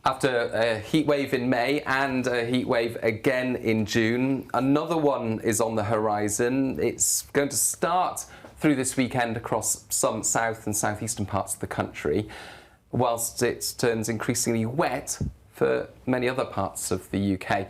After a heat wave in May and a heat wave again in June, another one is on the horizon. It's going to start through this weekend across some south and southeastern parts of the country, whilst it turns increasingly wet for many other parts of the UK.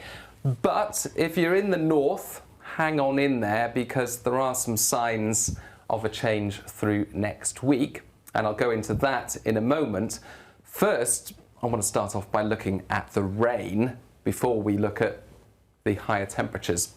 But if you're in the north, hang on in there, because there are some signs of a change through next week, and I'll go into that in a moment. First, I want to start off by looking at the rain before we look at the higher temperatures,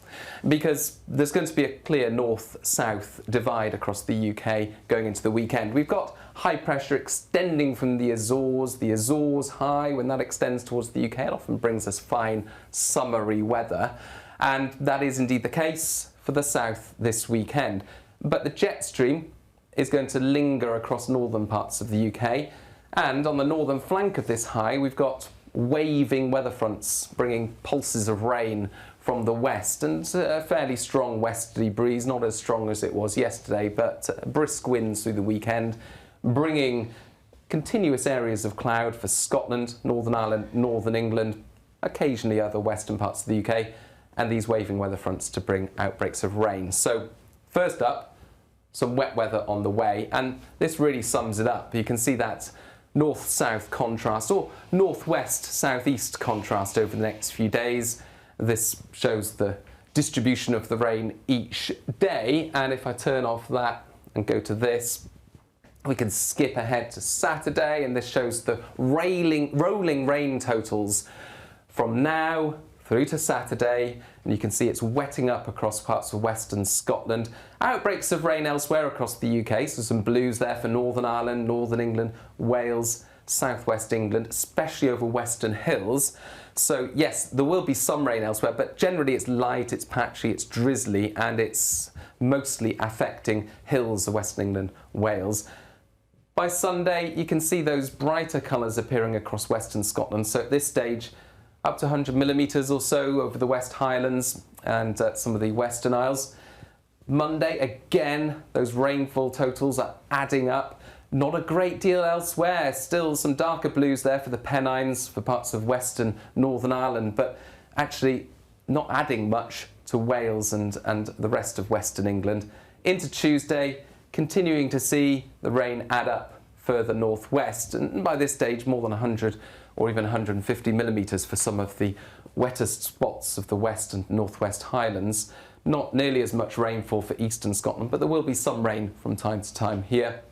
because there's going to be a clear north-south divide across the UK going into the weekend. We've got high pressure extending from the Azores high. When that extends towards the UK, it often brings us fine summery weather, and that is indeed the case for the south this weekend. But the jet stream is going to linger across northern parts of the UK, and on the northern flank of this high we've got waving weather fronts bringing pulses of rain from the west, and a fairly strong westerly breeze, not as strong as it was yesterday, but brisk winds through the weekend, bringing continuous areas of cloud for Scotland, Northern Ireland, Northern England, occasionally other western parts of the UK, and these waving weather fronts to bring outbreaks of rain. So first up, some wet weather on the way, and this really sums it up. You can see that north-south contrast, or northwest-southeast contrast over the next few days. This shows the distribution of the rain each day, and if I turn off that and go to this, we can skip ahead to Saturday, and this shows the rolling rain totals from now through to Saturday, and you can see it's wetting up across parts of western Scotland. Outbreaks of rain elsewhere across the UK, so some blues there for Northern Ireland, Northern England, Wales, southwest England, especially over western hills. So yes, there will be some rain elsewhere, but generally it's light, it's patchy, it's drizzly, and it's mostly affecting hills of western England, Wales. By Sunday, you can see those brighter colours appearing across western Scotland, so at this stage, up to 100 millimetres or so over the West Highlands and some of the Western Isles. Monday, again, those rainfall totals are adding up. Not a great deal elsewhere. Still some darker blues there for the Pennines, for parts of Western Northern Ireland, but actually not adding much to Wales and the rest of Western England. Into Tuesday, continuing to see the rain add up further northwest, and by this stage more than 100 or even 150 millimetres for some of the wettest spots of the West and Northwest Highlands. Not nearly as much rainfall for eastern Scotland, but there will be some rain from time to time here.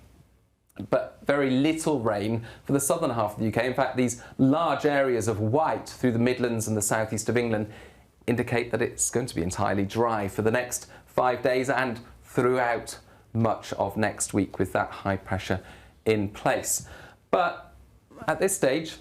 But very little rain for the southern half of the UK. In fact, these large areas of white through the Midlands and the southeast of England indicate that it's going to be entirely dry for the next 5 days and throughout much of next week with that high pressure in place. But at this stage,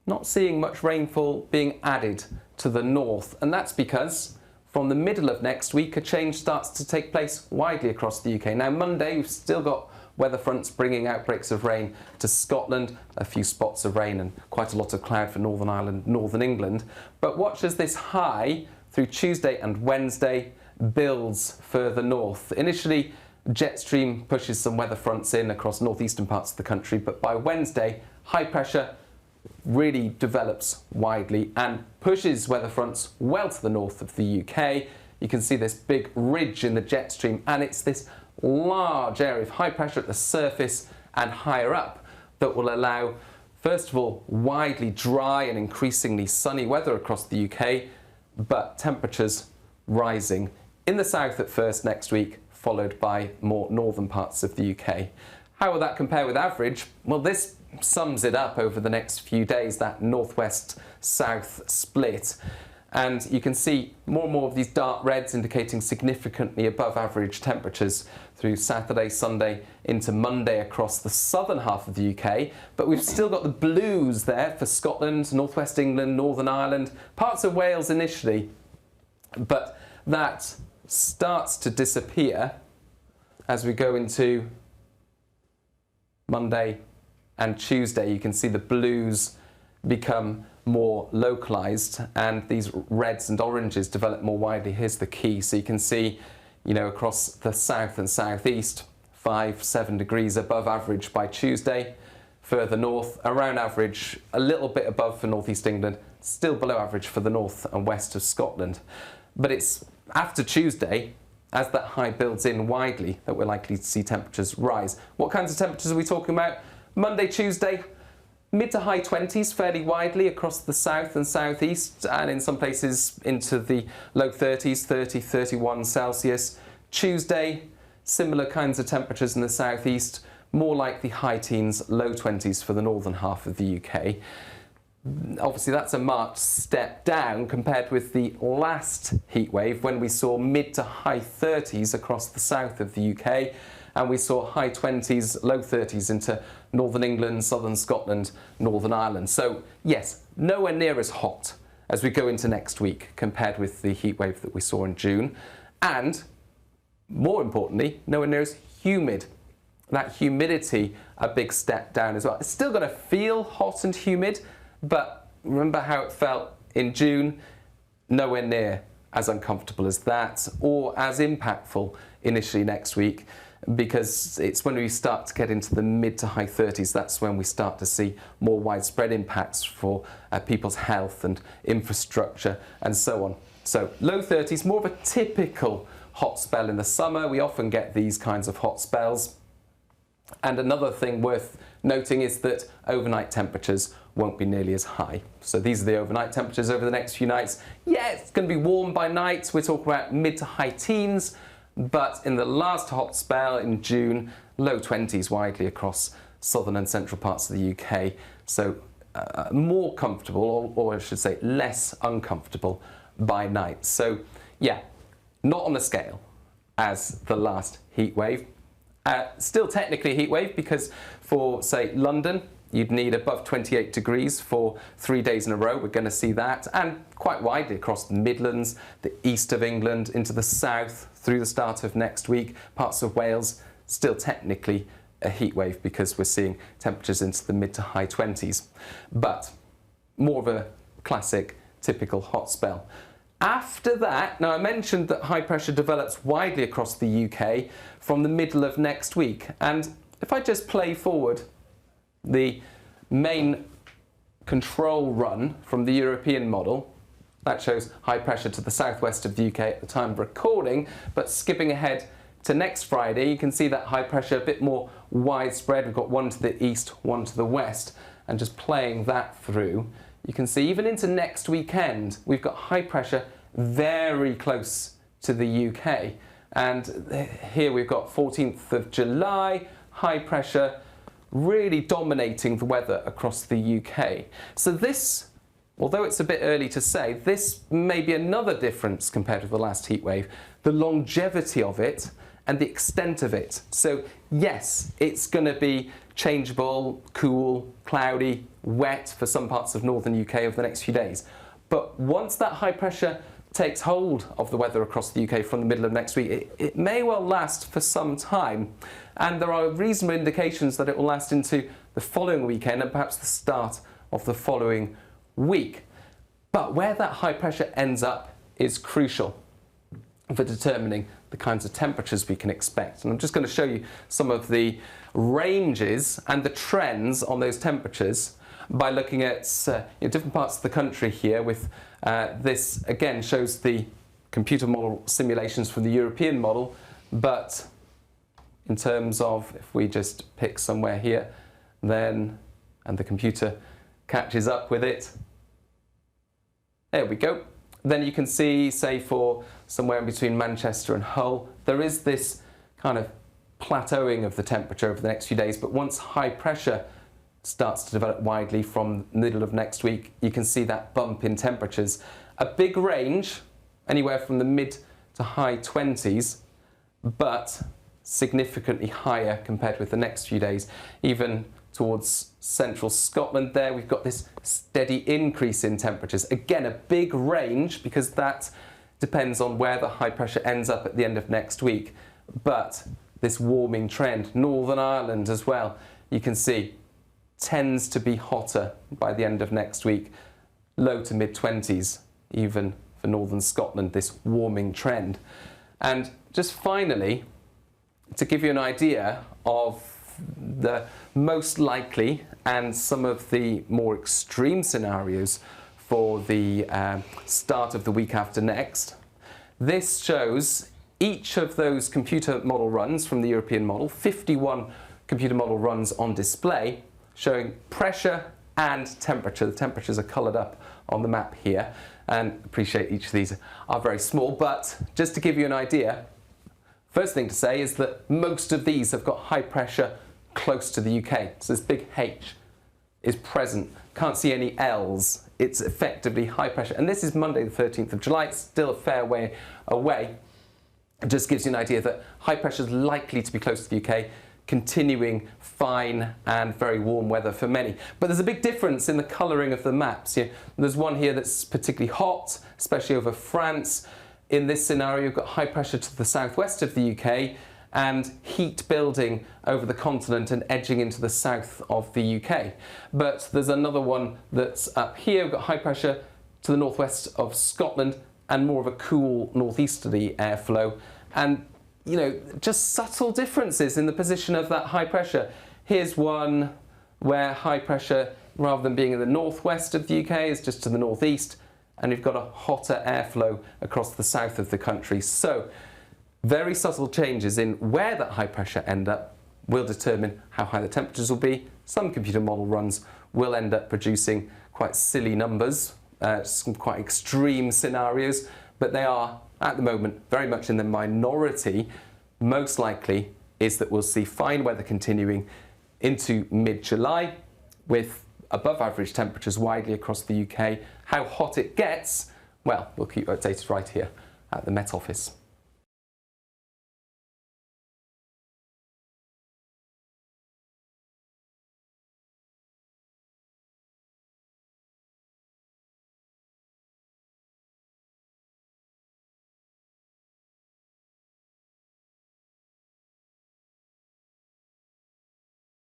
not seeing much rainfall being added to the north, and that's because from the middle of next week a change starts to take place widely across the UK. Now Monday we've still got weather fronts bringing outbreaks of rain to Scotland, a few spots of rain and quite a lot of cloud for Northern Ireland, Northern England, but watch as this high through Tuesday and Wednesday builds further north. Initially jet stream pushes some weather fronts in across northeastern parts of the country, but by Wednesday high pressure really develops widely and pushes weather fronts well to the north of the UK. You can see this big ridge in the jet stream, and it's this large area of high pressure at the surface and higher up that will allow, first of all, widely dry and increasingly sunny weather across the UK, but temperatures rising in the south at first next week, followed by more northern parts of the UK. How will that compare with average? Well, this sums it up over the next few days, that northwest-south split. And you can see more and more of these dark reds indicating significantly above average temperatures through Saturday, Sunday into Monday across the southern half of the UK. But we've still got the blues there for Scotland, northwest England, Northern Ireland, parts of Wales initially. But that starts to disappear as we go into Monday and Tuesday. You can see the blues become more localized and these reds and oranges develop more widely. Here's the key. So you can see, across the south and southeast, 5-7 degrees above average by Tuesday, further north, around average, a little bit above for northeast England, still below average for the north and west of Scotland. But it's after Tuesday, as that high builds in widely, that we're likely to see temperatures rise. What kinds of temperatures are we talking about? Monday, Tuesday, mid to high 20s fairly widely across the south and southeast, and in some places into the low 30s, 30, 31 Celsius. Tuesday, similar kinds of temperatures in the southeast, more like the high teens, low 20s for the northern half of the UK. Obviously that's a marked step down compared with the last heat wave when we saw mid to high 30s across the south of the UK, and we saw high 20s, low 30s into northern England, southern Scotland, Northern Ireland. So yes, nowhere near as hot as we go into next week compared with the heat wave that we saw in June, and more importantly, nowhere near as humid. That humidity, a big step down as well. It's still going to feel hot and humid, but remember how it felt in June? Nowhere near as uncomfortable as that, or as impactful initially next week, because it's when we start to get into the mid to high 30s, that's when we start to see more widespread impacts for people's health and infrastructure and so on. So low 30s, more of a typical hot spell in the summer. We often get these kinds of hot spells. And another thing worth noting is that overnight temperatures won't be nearly as high. So these are the overnight temperatures over the next few nights. Yeah, it's going to be warm by night. We're talking about mid to high teens, but in the last hot spell in June, low 20s widely across southern and central parts of the UK. So more comfortable, or I should say less uncomfortable by night. So yeah, not on the scale as the last heat wave. Still technically a heat wave, because for, say, London, you'd need above 28 degrees for 3 days in a row. We're going to see that, and quite widely across the Midlands, the east of England, into the south, through the start of next week, parts of Wales, still technically a heat wave because we're seeing temperatures into the mid to high 20s. But more of a classic, typical hot spell. After that, now I mentioned that high pressure develops widely across the UK from the middle of next week, and if I just play forward the main control run from the European model, that shows high pressure to the southwest of the UK at the time of recording, but skipping ahead to next Friday, you can see that high pressure a bit more widespread. We've got one to the east, one to the west, and just playing that through, you can see even into next weekend, we've got high pressure very close to the UK. And here we've got 14th of July, high pressure really dominating the weather across the UK. So this, although it's a bit early to say, this may be another difference compared with the last heat wave, the longevity of it and the extent of it. So yes, it's going to be changeable, cool, cloudy, wet for some parts of northern UK over the next few days. But once that high pressure takes hold of the weather across the UK from the middle of next week, it may well last for some time. And there are reasonable indications that it will last into the following weekend and perhaps the start of the following week. But where that high pressure ends up is crucial for determining the kinds of temperatures we can expect. And I'm just going to show you some of the ranges and the trends on those temperatures by looking at different parts of the country here. With this again shows the computer model simulations from the European model, but in terms of, if we just pick somewhere here, then, and the computer catches up with it, there we go. Then you can see, say for somewhere in between Manchester and Hull, there is this kind of plateauing of the temperature over the next few days, but once high pressure starts to develop widely from the middle of next week, you can see that bump in temperatures. A big range, anywhere from the mid to high 20s, but significantly higher compared with the next few days. Even towards central Scotland there, we've got this steady increase in temperatures. Again, a big range because that depends on where the high pressure ends up at the end of next week. But this warming trend, Northern Ireland as well, you can see tends to be hotter by the end of next week. Low to mid 20s, even for northern Scotland, this warming trend. And just finally, to give you an idea of the most likely and some of the more extreme scenarios for the start of the week after next. This shows each of those computer model runs from the European model, 51 computer model runs on display, showing pressure and temperature. The temperatures are coloured up on the map here, and appreciate each of these are very small, but just to give you an idea, first thing to say is that most of these have got high pressure close to the UK. So this big H is present. Can't see any L's. It's effectively high pressure. And this is Monday the 13th of July. It's still a fair way away. It just gives you an idea that high pressure is likely to be close to the UK, continuing fine and very warm weather for many. But there's a big difference in the colouring of the maps. There's one here that's particularly hot, especially over France. In this scenario, you've got high pressure to the southwest of the UK and heat building over the continent and edging into the south of the UK. But there's another one that's up here. We've got high pressure to the northwest of Scotland and more of a cool northeasterly airflow. And, you know, just subtle differences in the position of that high pressure. Here's one where high pressure, rather than being in the northwest of the UK, is just to the northeast, and you've got a hotter airflow across the south of the country. So very subtle changes in where that high pressure ends up will determine how high the temperatures will be. Some computer model runs will end up producing quite silly numbers, some quite extreme scenarios, but they are at the moment very much in the minority. Most likely is that we'll see fine weather continuing into mid-July with above average temperatures widely across the UK. How hot it gets, well, we'll keep you updated right here at the Met Office.